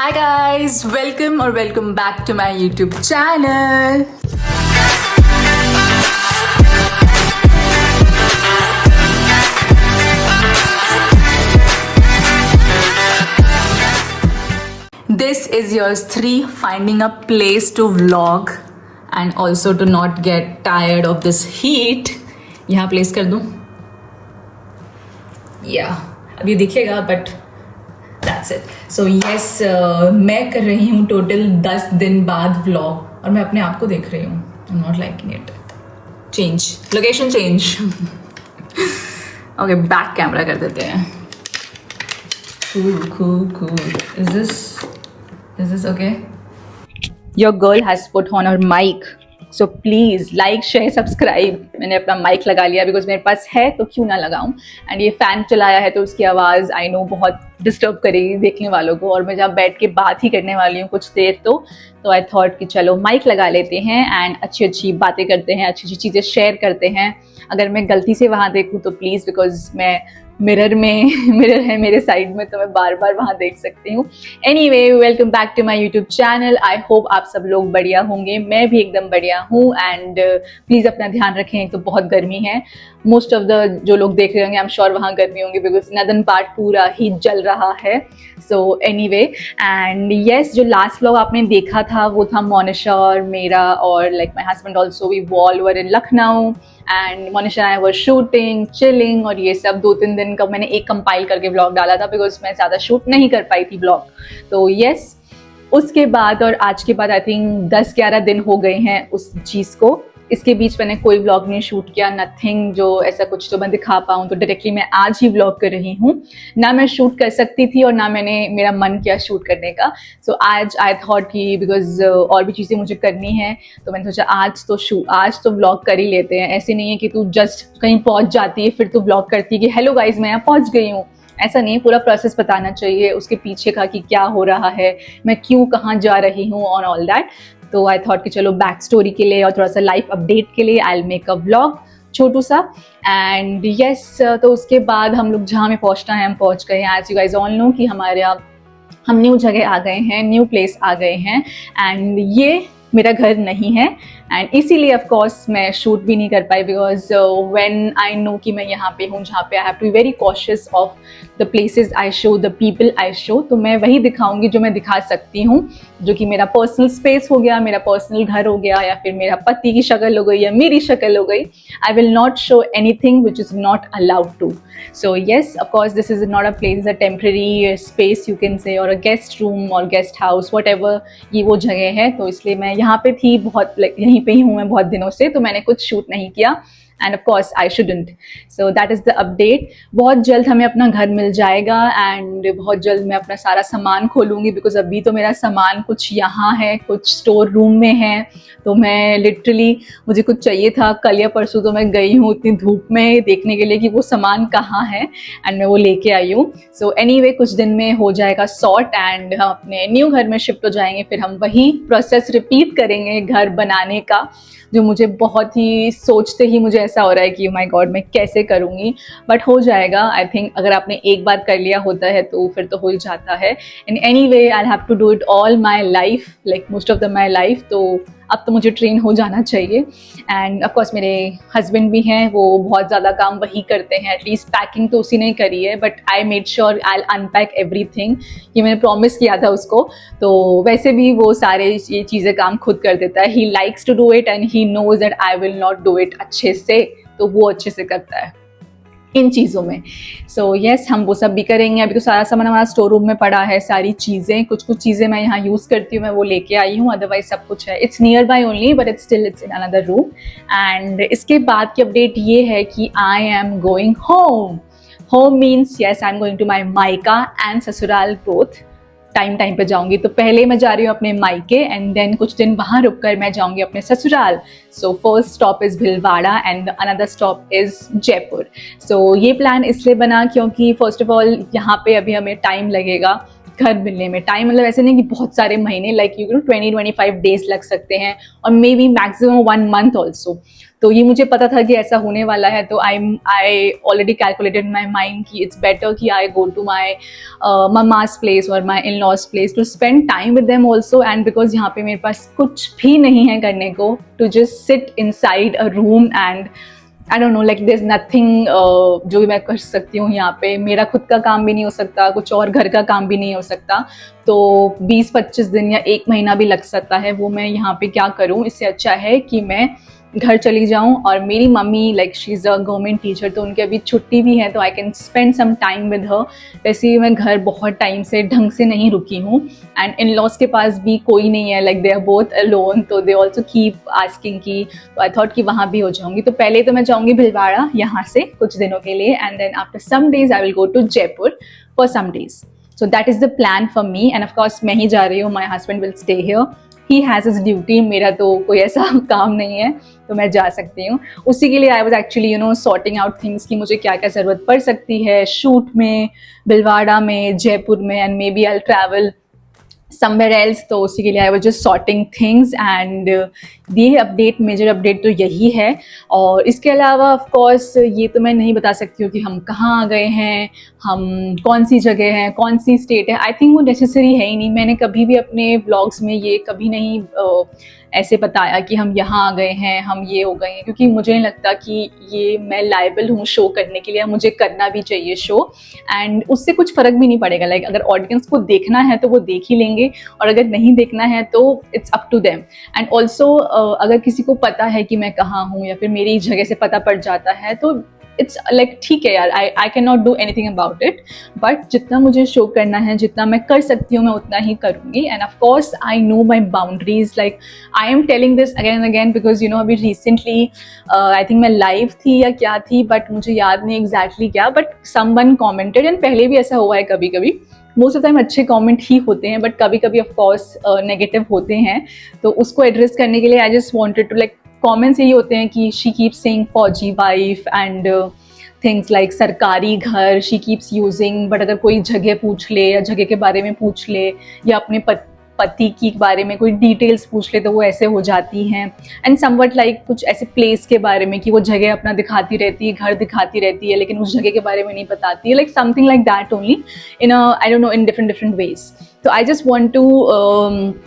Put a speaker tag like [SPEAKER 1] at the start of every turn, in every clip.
[SPEAKER 1] Hi guys, welcome back to my YouTube channel. This is yours 3 finding a place to vlog and also to not get tired of this heat. यहाँ place कर दूँ? अभी दिखेगा but that's it. So yes, मैं कर रही हूँ total 10 दिन बाद व्लॉग और मैं अपने आप को देख रही हूँ. आई am not liking it. Change location change. Okay, back camera कर देते हैं. cool. Is this okay? Your girl has put on her mic. So please like, share, subscribe. मैंने अपना माइक लगा लिया बिकॉज मेरे पास है तो क्यों ना लगाऊं. एंड ये फ़ैन चलाया है तो उसकी आवाज़ आई नो बहुत डिस्टर्ब करेगी देखने वालों को. और मैं जहाँ बैठ के बात ही करने वाली हूँ कुछ देर तो आई थॉट कि चलो माइक लगा लेते हैं एंड अच्छी बातें करते हैं, अच्छी चीज़ें शेयर करते हैं. अगर मैं गलती से वहाँ देखूँ तो प्लीज़, बिकॉज मैं मिरर है मेरे साइड में तो मैं बार बार वहाँ देख सकती हूँ. Anyway, welcome back to my YouTube channel. I hope आप सब लोग बढ़िया होंगे. मैं भी एकदम बढ़िया हूँ. एंड प्लीज़ अपना ध्यान रखें. एक तो बहुत गर्मी है. मोस्ट ऑफ द जो लोग देख रहे होंगे आई एम श्योर वहाँ गर्मी होंगी बिकॉज नदन पार्ट पूरा ही जल रहा है. सो एनीवे, एंड यस, जो लास्ट व्लॉग आपने देखा था वो था मोनिशा और मेरा और like my husband also. We all were in Lucknow and Monisha I were shooting, chilling और ये सब. 2-3 दिन का मैंने एक कंपाइल करके व्लॉग डाला था बिकॉज मैं ज़्यादा शूट नहीं कर पाई थी व्लॉग. तो यस, उसके बाद और आज के बाद आई थिंक 10-11 दिन हो गए हैं उस चीज़ को. इसके बीच मैंने कोई व्लॉग नहीं शूट किया, नथिंग जो ऐसा कुछ तो मैं दिखा पाऊँ. तो डायरेक्टली मैं आज ही व्लॉग कर रही हूँ. ना मैं शूट कर सकती थी और ना मेरा मन किया शूट करने का. सो आज आई थॉट कि बिकॉज और भी चीज़ें मुझे करनी है तो मैंने सोचा आज तो व्लॉग कर ही लेते हैं. ऐसे नहीं है कि तू जस्ट कहीं पहुँच जाती है फिर तू व्लॉग करती है कि हेलो गाइज मैं यहाँ पहुँच गई हूँ. ऐसा नहीं, पूरा प्रोसेस बताना चाहिए, उसके पीछे का कि क्या हो रहा है, मैं क्यों कहाँ जा रही हूँ और ऑल दैट. तो आई थॉट कि चलो बैक स्टोरी के लिए और थोड़ा सा लाइफ अपडेट के लिए I will make a vlog छोटू सा. एंड यस, तो उसके बाद हम लोग जहाँ हमें पहुँचना है हम पहुँच गए हैं. As you guys all know कि हम न्यू जगह आ गए हैं, न्यू प्लेस आ गए हैं. एंड ये मेरा घर नहीं है एंड इसीलिए ऑफ कोर्स मैं शूट भी नहीं कर पाई बिकॉज व्हेन आई नो कि मैं यहाँ पे हूँ जहाँ पे I have to be very cautious of the places I show, the people I show. तो मैं वही दिखाऊंगी जो मैं दिखा सकती हूँ, जो कि मेरा पर्सनल स्पेस हो गया, मेरा पर्सनल घर हो गया, या फिर मेरा पति की शक्ल हो गई या मेरी शक्ल हो गई. I will not show anything which is not allowed to. So yes, of course, this is not a place, it's a temporary space you can say, or a guest room or guest house, whatever. ये वो जगह है. तो इसलिए मैं यहाँ पे थी बहुत, यहीं पे ही हूँ मैं बहुत दिनों से. तो मैंने कुछ शूट नहीं किया and of course I shouldn't. So that is the update. बहुत जल्द हमें अपना घर मिल जाएगा एंड बहुत जल्द मैं अपना सारा सामान खोलूँगी बिकॉज अभी तो मेरा सामान कुछ यहाँ है, कुछ स्टोर रूम में है. तो मैं लिटरली, मुझे कुछ चाहिए था कल या परसों तो मैं गई हूँ इतनी धूप में देखने के लिए कि वो सामान कहाँ है एंड मैं वो लेके आई हूँ. सो एनीवे, कुछ दिन में हो जाएगा सॉर्ट एंड हम अपने न्यू घर में शिफ्ट हो जाएंगे. फिर हम वही प्रोसेस रिपीट करेंगे घर बनाने का, जो मुझे बहुत ही सोचते ही मुझे ऐसा हो रहा है कि माय गॉड मैं कैसे करूँगी. बट हो जाएगा. आई थिंक अगर आपने एक बार कर लिया होता है तो फिर तो हो ही जाता है. In any way I have to do it all my life, like most of the my life. तो अब तो मुझे ट्रेन हो जाना चाहिए. एंड ऑफकोर्स मेरे हस्बैंड भी हैं, वो बहुत ज़्यादा काम वही करते हैं. एटलीस्ट पैकिंग तो उसी ने करी है but I made sure I will unpack everything. ये मैंने प्रॉमिस किया था उसको. तो वैसे भी वो सारे ये चीज़ें काम खुद कर देता है. He likes to do it and he knows that I will not do it अच्छे से. तो वो अच्छे से करता है इन चीज़ों में. सो यस, हम वो सब भी करेंगे. अभी तो सारा सामान हमारा स्टोर रूम में पड़ा है, सारी चीज़ें. कुछ चीज़ें मैं यहाँ यूज़ करती हूँ, मैं वो लेके आई हूँ. अदरवाइज सब कुछ है. It's near by only but it's in another room. And इसके बाद की अपडेट ये है कि I am going home. Home means yes, I am going to my maika and ससुराल बोथ. टाइम पे जाऊंगी. तो पहले मैं जा रही हूँ अपने मायके एंड देन कुछ दिन वहाँ रुक कर मैं जाऊंगी अपने ससुराल. So first stop is Bhilwara and another stop is Jaipur. So ये प्लान इसलिए बना क्योंकि फर्स्ट ऑफ ऑल यहाँ पे अभी हमें टाइम लगेगा घर मिलने में. टाइम मतलब ऐसे नहीं कि बहुत सारे महीने, लाइक 20-25 डेज लग सकते हैं और may be maximum 1 month also. तो ये मुझे पता था कि ऐसा होने वाला है, तो I already calculated my mind कि इट्स बेटर कि I go to my mama's place और my in laws place to spend time with them also, and because यहाँ पे मेरे पास कुछ भी नहीं है करने को, to just sit inside a room and I don't know, like there is nothing जो भी मैं कर सकती हूँ यहाँ पे। मेरा खुद का काम भी नहीं हो सकता, कुछ और घर का काम भी नहीं हो सकता, तो 20-25 दिन या 1 महीना भी लग सकता है, वो मैं यहाँ पे क्या करूँ। इससे अच्छा है कि मैं घर चली जाऊँ। और मेरी mummy like she is a government teacher, तो उनकी अभी छुट्टी भी है, तो I can spend some time with her. वैसे ही मैं घर बहुत टाइम से ढंग से नहीं रुकी हूँ, एंड इन लॉज के पास भी कोई नहीं है, like they are both alone, तो दे ऑल्सो कीप आस्किंग की, तो आई थॉट कि वहाँ भी हो जाऊँगी। तो पहले तो मैं जाऊँगी भिलवाड़ा यहाँ से कुछ दिनों के लिए, and then after some days I will go to Jaipur for some days. So that is the plan for me, and of course मैं ही जा रही हूँ, my husband will stay here, he has his duty, मेरा तो कोई ऐसा काम नहीं है, तो मैं जा सकती हूँ। उसी के लिए I was actually sorting out things कि मुझे क्या क्या ज़रूरत पड़ सकती है शूट में, भिलवाड़ा में, जयपुर में, and may B I travel somewhere else, तो उसी के लिए I was just sorting things, and ये अपडेट, मेजर अपडेट तो यही है। और इसके अलावा ऑफ कोर्स ये तो मैं नहीं बता सकती हूँ कि हम कहाँ आ गए हैं, हम कौन सी जगह हैं, कौन सी स्टेट है, आई थिंक वो नेसेसरी है ही नहीं। मैंने कभी भी अपने व्लॉग्स में ये कभी नहीं ऐसे बताया कि हम यहाँ आ गए हैं, हम ये हो गए हैं, क्योंकि मुझे नहीं लगता कि ये मैं लायबल हूँ शो करने के लिए, मुझे करना भी चाहिए शो, एंड उससे कुछ फ़र्क भी नहीं पड़ेगा। लाइक अगर ऑडियंस को देखना है तो वो देख ही लेंगे, और अगर नहीं देखना है तो it's up to them. And also अगर किसी को पता है कि मैं कहाँ हूँ या फिर मेरी जगह से पता पड़ जाता है, तो इट्स लाइक ठीक है यार, I can not do anything about it, but जितना मुझे शो करना है, जितना मैं कर सकती हूँ, मैं उतना ही करूँगी। And of course I know my boundaries, like I am telling this again and again because अभी रिसेंटली आई थिंक मैं लाइव थी या क्या थी, बट मुझे याद नहीं एग्जैक्टली क्या, बट समवन कॉमेंटेड, एंड पहले भी ऐसा हुआ है कभी कभी, मोस्ट ऑफ टाइम अच्छे कमेंट ही होते हैं, बट कभी कभी ऑफ कोर्स नेगेटिव होते हैं, तो उसको एड्रेस करने के लिए I just wanted to like, comments यही होते हैं कि शी कीप्स सेइंग फौजी वाइफ एंड थिंग्स लाइक सरकारी घर शी कीप्स यूजिंग, बट अगर कोई जगह पूछ ले या जगह के बारे में पूछ ले या अपने पति के बारे में कोई डिटेल्स पूछ ले तो वो ऐसे हो जाती हैं। एंड समवट लाइक कुछ ऐसे प्लेस के बारे में कि वो जगह अपना दिखाती रहती है, घर दिखाती रहती है, लेकिन उस जगह के बारे में नहीं बताती है, like something like that only in I don't know, in different ways. तो I just want to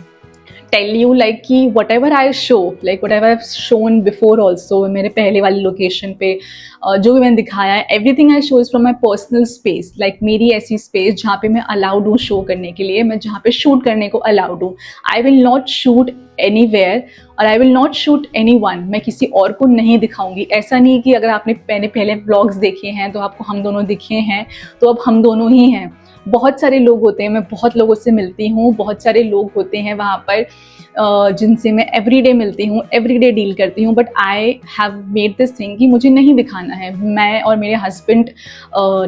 [SPEAKER 1] tell you like कि whatever I show, like whatever I shown before also, मेरे पहले वाली लोकेशन पे जो भी मैंने दिखाया है, everything I show is from my personal space, like मेरी ऐसी स्पेस जहाँ पे मैं अलाउड हूँ शो करने के लिए, मैं जहाँ पे शूट करने को अलाउड हूँ। I will not shoot anywhere और I will not shoot anyone, मैं किसी और को नहीं दिखाऊंगी। ऐसा नहीं कि अगर आपने मैंने पहले ब्लॉग्स देखे हैं तो आपको हम दोनों दिखे हैं तो अब हम दोनों ही हैं। बहुत सारे लोग होते हैं, मैं बहुत लोगों से मिलती हूँ, बहुत सारे लोग होते हैं वहाँ पर जिनसे मैं एवरीडे मिलती हूँ, एवरीडे डील करती हूँ, but I have made this thing कि मुझे नहीं दिखाना है। मैं और मेरे हस्बैंड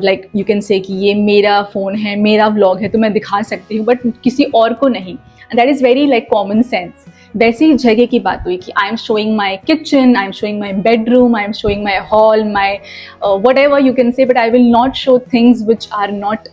[SPEAKER 1] लाइक यू कैन से कि ये मेरा फ़ोन है, मेरा व्लॉग है, तो मैं दिखा सकती हूँ, बट किसी और को नहीं। That is very like common sense. वैसे ही जगह की बात हुई कि I am showing my kitchen, I am showing my bedroom, I am showing my hall, my whatever you can say, but I will not show things which are not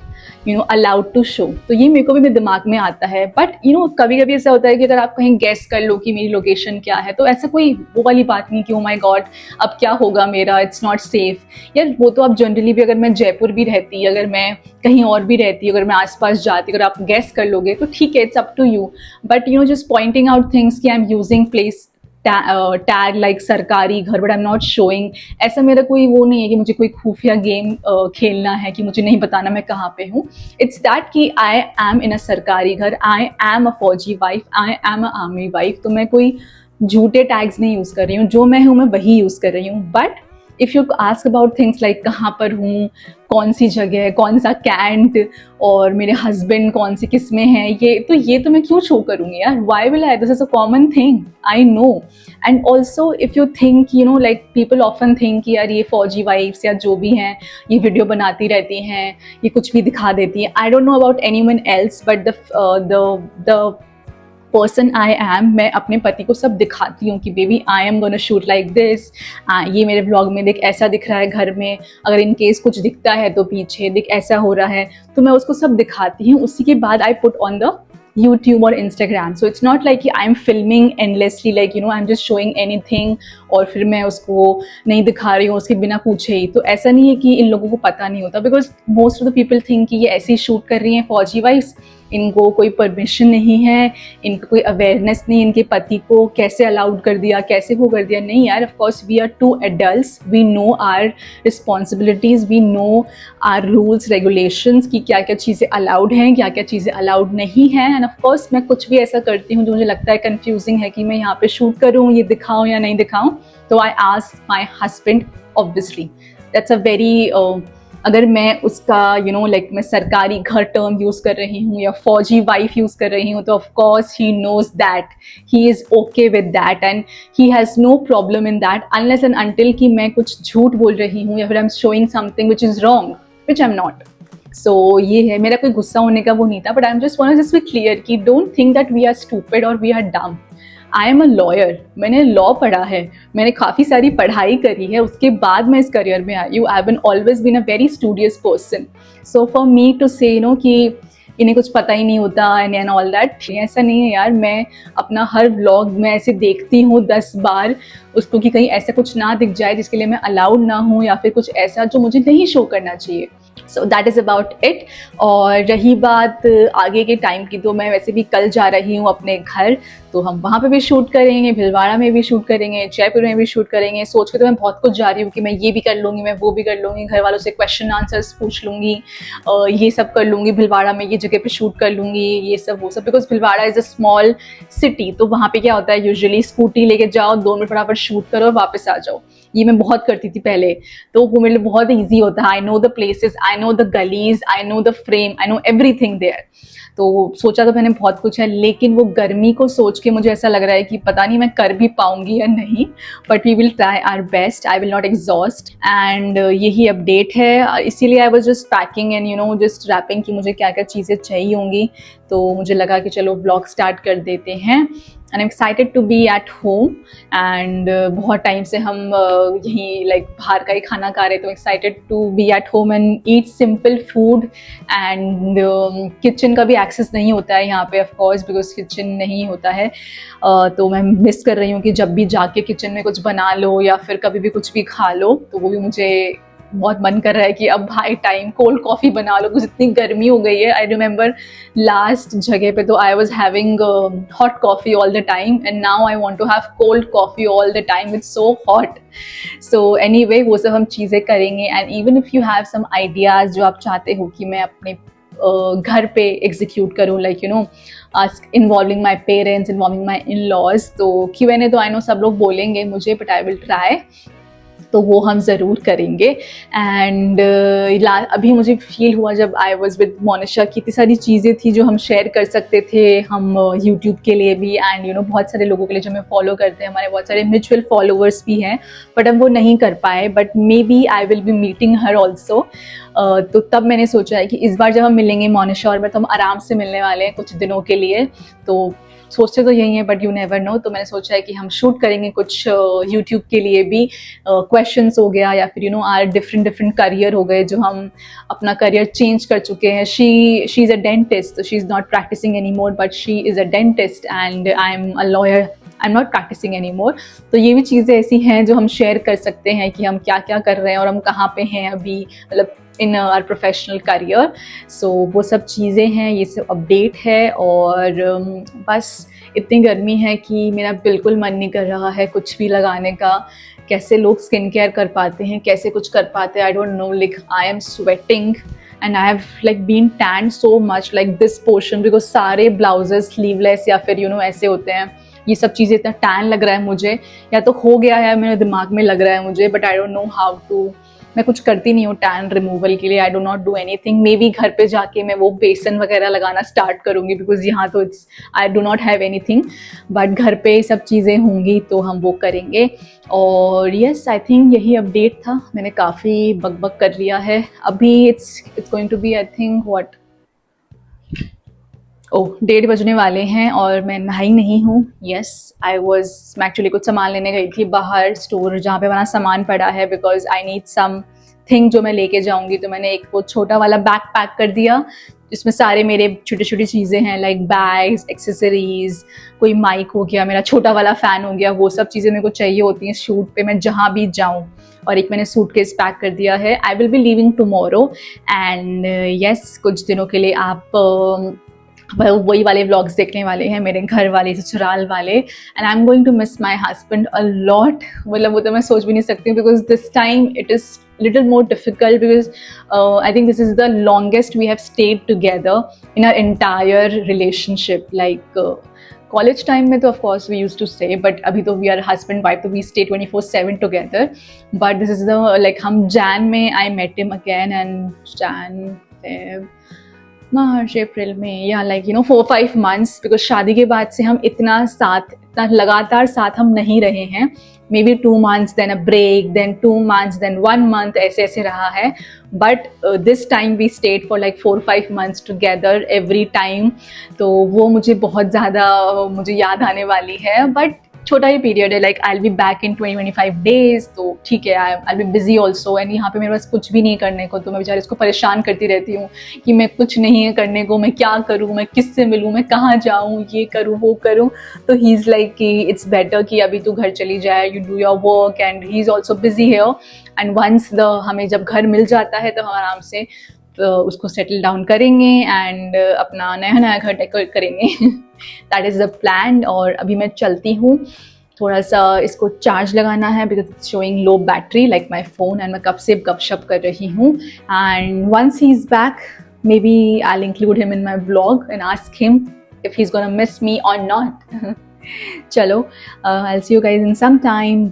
[SPEAKER 1] allowed to show. तो ये मेरे को भी मेरे दिमाग में आता है, बट कभी कभी ऐसा होता है कि अगर आप कहीं गेस कर लो कि मेरी लोकेशन क्या है, तो ऐसा कोई वो वाली बात नहीं कि ओ माय गॉड अब क्या होगा मेरा, इट्स नॉट सेफ। यार वो तो आप जनरली भी, अगर मैं जयपुर भी रहती, अगर मैं कहीं और भी रहती, अगर मैं आसपास जाती, अगर आप गेस कर लोगे तो ठीक है, it's up to you. But just pointing out things कि I am using place tag like सरकारी घर, but I am not showing, ऐसा मेरा कोई वो नहीं है कि मुझे कोई खुफिया गेम खेलना है कि मुझे नहीं बताना मैं कहाँ पे हूँ। इट्स दैट कि आई एम इन अ सरकारी घर, आई एम अ फौजी wife, I am a army wife. तो मैं कोई झूठे टैग्स नहीं यूज़ कर रही हूँ, जो मैं हूँ मैं वही यूज़ कर रही हूँ। But if you ask about things like कहाँ पर हूँ, कौन सी जगह, कौन सा कैंट, और मेरे हस्बैंड कौन सी किस में है, ये तो मैं क्यों शो करूँगी यार, why will I, this is a common thing I know. And also if you think like people often think कि यार ये फौजी वाइफ्स या जो भी हैं ये वीडियो बनाती रहती हैं, ये कुछ भी दिखा देती हैं। I don't know about any one else, but the person I am, मैं अपने पति को सब दिखाती हूँ कि baby I am gonna shoot like this, ये मेरे व्लॉग में देख ऐसा दिख रहा है घर में, अगर इन केस कुछ दिखता है तो पीछे देख ऐसा हो रहा है, तो मैं उसको सब दिखाती हूँ। उसी के बाद I put on the YouTube और Instagram. So it's not like I'm filming endlessly, like I'm just showing anything और फिर मैं उसको नहीं दिखा रही हूँ उसके बिना पूछे ही। तो ऐसा नहीं है कि इन लोगों को पता नहीं होता, because most of the people think कि ये ऐसे ही शूट कर रही हैं फौजी वाइफ, इनको कोई परमिशन नहीं है, इनको कोई अवेयरनेस नहीं, इनके पति को कैसे अलाउड कर दिया, कैसे वो कर दिया। नहीं यार, of course we are two adults, we know our responsibilities, we know our rules regulations कि क्या क्या चीज़ें अलाउड हैं, क्या क्या चीज़ें अलाउड नहीं हैं। एंड ऑफ कोर्स मैं कुछ भी ऐसा करती हूँ जो मुझे लगता है कन्फ्यूजिंग है कि मैं यहाँ पे शूट करूँ, ये दिखाऊँ या नहीं दिखाऊँ, तो I ask my husband obviously. That's a very अगर मैं उसका लाइक मैं सरकारी घर टर्म यूज़ कर रही हूँ या फौजी वाइफ यूज़ कर रही हूँ, तो of course he knows that, he is okay with that and he has no problem in that unless and until कि मैं कुछ झूठ बोल रही हूँ या फिर I am showing something which is wrong, which I am not. So ये है, मेरा कोई गुस्सा होने का वो नहीं था, but I am just want to just be clear कि don't think that we are stupid और we are dumb. I am a lawyer, मैंने लॉ पढ़ा है, मैंने काफ़ी सारी पढ़ाई करी है, उसके बाद मैं इस करियर में आई हूँ। I have been always been a very studious person, so for me to say कि इन्हें कुछ पता ही नहीं होता एंड ऑल दैट, ऐसा नहीं है यार। मैं अपना हर व्लॉग में ऐसे देखती हूँ 10 बार उसको कि कहीं ऐसा कुछ ना दिख जाए जिसके लिए मैं अलाउड ना हूँ या फिर कुछ ऐसा जो मुझे नहीं शो करना चाहिए। सो दैट इज़ अबाउट इट। और रही बात आगे के टाइम की, तो मैं वैसे भी कल जा रही हूँ अपने घर, तो हम वहाँ पे भी शूट करेंगे, भीलवाड़ा में भी शूट करेंगे, जयपुर में भी शूट करेंगे। सोच के तो मैं बहुत कुछ जा रही हूँ कि मैं ये भी कर लूँगी, मैं वो भी कर लूँगी, घर वालों से क्वेश्चन आंसर्स पूछ लूँगी, ये सब कर लूँगी, भीलवाड़ा में ये जगह पे शूट कर लूँगी, ये सब वो सब। Because Bhilwara is a small city, तो वहाँ पे क्या होता है, यूजुअली स्कूटी लेके जाओ, 2 मिनट फटाफट शूट करो और वापस आ जाओ। ये मैं बहुत करती थी पहले, तो वो मेरे लिए बहुत ईजी होता है। I know the places, I know the गलीज, I know the frame, I know everything there. तो सोचा तो मैंने बहुत कुछ है, लेकिन वो गर्मी को सोच के मुझे ऐसा लग रहा है कि पता नहीं मैं कर भी पाऊंगी या नहीं, but we will try our best, I will not exhaust. And यही अपडेट है, इसीलिए I was just packing and just wrapping कि मुझे क्या क्या चीज़ें चाहिए होंगी। तो मुझे लगा कि चलो व्लॉग स्टार्ट कर देते हैं। And I am excited to be at home and बहुत टाइम से हम यहीं लाइक बाहर का ही खाना खा रहे, तो excited to be at home and eat simple food. And kitchen का भी एक्सेस नहीं होता है यहाँ पे ऑफ कोर्स, बिकॉज किचन नहीं होता है। तो मैं मिस कर रही हूँ कि जब भी जाके किचन में कुछ बना लो या फिर कभी भी कुछ भी खा लो, तो वो भी मुझे बहुत मन कर रहा है कि अब भाई टाइम कोल्ड कॉफ़ी बना लो, कुछ इतनी गर्मी हो गई है। आई रिमेंबर लास्ट जगह पे तो I was having hot coffee all the time and now I want to have cold coffee all the time, it's so hot. So anyway वो सब हम चीज़ें करेंगे। And even if you have some ideas जो आप चाहते हो कि मैं अपने घर पे एग्जीक्यूट करूँ, like involving my parents, involving my in laws, तो Q&A तो आई नो सब लोग बोलेंगे मुझे, बट आई विल ट्राई, तो वो हम ज़रूर करेंगे। एंड अभी मुझे फील हुआ जब आई वॉज विद मोनिशा कि इतनी सारी चीज़ें थी जो हम शेयर कर सकते थे हम यूट्यूब के लिए भी, एंड बहुत सारे लोगों के लिए जो हमें फॉलो करते हैं, हमारे बहुत सारे म्यूचुअल फॉलोअर्स भी हैं, बट हम वो नहीं कर पाए। But may be I will be meeting her also. तो तब मैंने सोचा है कि इस बार जब हम मिलेंगे मोनिशा और मैं, तो हम आराम से मिलने वाले हैं कुछ दिनों के लिए। तो सोचते तो यही है, बट यू नेवर नो। तो मैंने सोचा है कि हम शूट करेंगे कुछ यूट्यूब के लिए भी, क्वेश्चंस हो गया या फिर आर डिफरेंट करियर हो गए जो हम अपना करियर चेंज कर चुके हैं। शी इज़ अ डेंटिस्ट, तो she is not practicing any more, but she is a dentist and I am a lawyer, I am not practicing any more. तो ये भी चीज़ें ऐसी हैं जो हम शेयर कर सकते हैं कि हम क्या क्या कर रहे हैं और हम कहाँ पे हैं अभी, मतलब इन आवर प्रोफेशनल करियर। सो वो सब चीज़ें हैं, ये सब अपडेट है। और बस इतनी गर्मी है कि मेरा बिल्कुल मन नहीं कर रहा है कुछ भी लगाने का। कैसे लोग स्किन केयर कर पाते हैं, कैसे कुछ कर पाते हैं, I don't know. Like I am sweating and I have like been tan so much, like this portion, because सारे ब्लाउजेस स्लीवलेस या फिर ऐसे होते हैं। ये सब चीज़ें इतना टैन लग रहा है मुझे, या तो हो गया है मेरे दिमाग में लग रहा है मुझे, but I don't know how to. मैं कुछ करती नहीं हूँ टैन रिमूवल के लिए, I do not do anything. Maybe घर पे जाके मैं वो बेसन वगैरह लगाना स्टार्ट करूँगी, बिकॉज यहाँ तो it's I do not have anything, but घर पे सब चीज़ें होंगी तो हम वो करेंगे। और यस, आई थिंक यही अपडेट था। मैंने काफ़ी बकबक कर लिया है अभी। It's going to be I think what, oh 1:30 बजने वाले हैं और मैं नहाई नहीं हूँ. यस, आई वॉज, मैं एक्चुअली कुछ सामान लेने गई थी बाहर स्टोर जहाँ पे मेरा सामान पड़ा है, because I need something जो मैं लेके जाऊँगी. तो मैंने एक वो छोटा वाला बैग पैक कर दिया जिसमें सारे मेरे छोटी छोटी चीज़ें हैं, लाइक बैग्स, एक्सेसरीज, कोई माइक हो गया, मेरा छोटा वाला फ़ैन हो गया, वो सब चीज़ें मेरे को चाहिए होती हैं शूट पे मैं जहाँ भी जाऊँ. और एक मैंने सूटकेस पैक कर दिया है. आई will be leaving tomorrow and yes, कुछ दिनों के लिए आप वही वाले व्लॉग्स देखने वाले हैं, मेरे घर वाले, ससुराल वाले. And I am going to miss my husband a lot. मतलब वो तो मैं सोच भी नहीं सकती हूँ, because this time it is little more difficult because I think this is the longest we have stayed together in our entire relationship. Like college time में तो of course we used to stay, but अभी तो we are husband wife, तो we stay 24/7 together. But this is the like हम Jan में I met him again and Jan, Feb, मार्च, अप्रैल में, या like 4-5 months, because शादी के बाद से हम इतना लगातार साथ हम नहीं रहे हैं. Maybe 2 months, then a break, then 2 months, then 1 month, ऐसे ऐसे रहा है. But this time we stayed for like 4-5 months together every time. तो वो मुझे बहुत ज़्यादा मुझे याद आने वाली है. बट छोटा ही पीरियड है, like I will be back in 20-25 days, तो ठीक है. आई will be busy also and यहाँ पे मेरे पास कुछ भी नहीं करने को, तो मैं बेचारे इसको परेशान करती रहती हूँ कि मैं कुछ नहीं है करने को, मैं क्या करूँ, मैं किससे मिलूँ, मैं कहाँ जाऊँ, ये करूँ वो करूँ. तो ही इज़ लाइक कि इट्स बेटर कि अभी तू घर चली जाए, you do your work, and he is also busy here. And once हमें जब घर मिल जाता है तो हम आराम से उसको सेटल डाउन करेंगे एंड अपना नया नया घर डेकोरेट करेंगे. That is the plan. और अभी मैं चलती हूँ, थोड़ा सा इसको चार्ज लगाना है because it's showing low battery like my phone. And मैं कब से गपशप कर रही हूँ. And once he is back, may be I will include him in my blog and ask him if he is gonna miss me और not. चलो, I will see you guys in some time.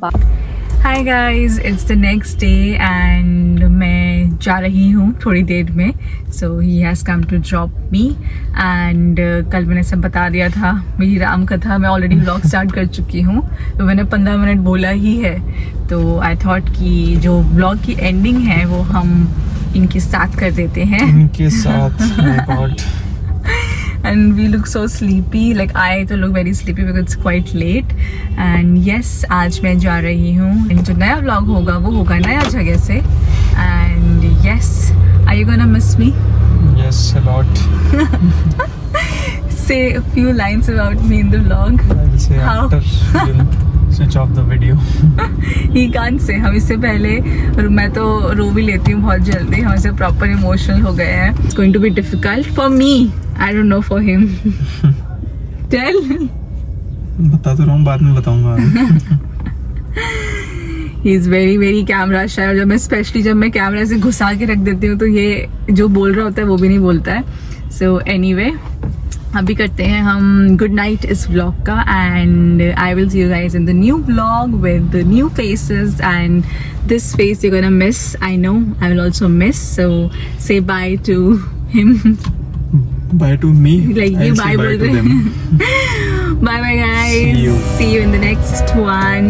[SPEAKER 1] Hi guys, it's the next day and मैं जा रही हूँ थोड़ी देर में. So he has come to drop me and कल मैंने सब बता दिया था. मेरी राम कथा मैं ऑलरेडी व्लॉग स्टार्ट कर चुकी हूँ, तो मैंने 15 मिनट बोला ही है. तो आई थॉट कि जो व्लॉग की एंडिंग है वो हम इनके साथ कर देते हैं.
[SPEAKER 2] इनके साथ
[SPEAKER 1] and we look so sleepy, like I तो look very sleepy because it's quite late. and yes, आज मैं जा रही हूँ. जो नया vlog होगा वो होगा नया जगह से. and yes, are you gonna miss me?
[SPEAKER 2] Yes, a lot.
[SPEAKER 1] Say a few lines about me in the vlog.
[SPEAKER 2] I will say
[SPEAKER 1] How?
[SPEAKER 2] after you'll switch off the video.
[SPEAKER 1] He can't say. हम इससे पहले, मैं तो रो भी लेती हूँ बहुत जल्दी, हम इससे प्रॉपर इमोशनल हो गए हैं. It's going to be difficult for me. I don't know for him. Tell.
[SPEAKER 2] बता तो रहा हूँ, बाद में बताऊंगा.
[SPEAKER 1] He is very very camera shy. और जब मैं कैमरा से घुसा के रख देती हूँ तो ये जो बोल रहा होता है वो भी नहीं बोलता है. So anyway, अभी करते हैं हम गुड नाइट इस व्लॉग का. And I will see you guys in the new vlog with the new faces. And this face you gonna miss, I know, I will also miss. So say bye to him.
[SPEAKER 2] Bye to me.
[SPEAKER 1] Like ये bye बोल रहे हैं. Bye bye guys. See you in the next one.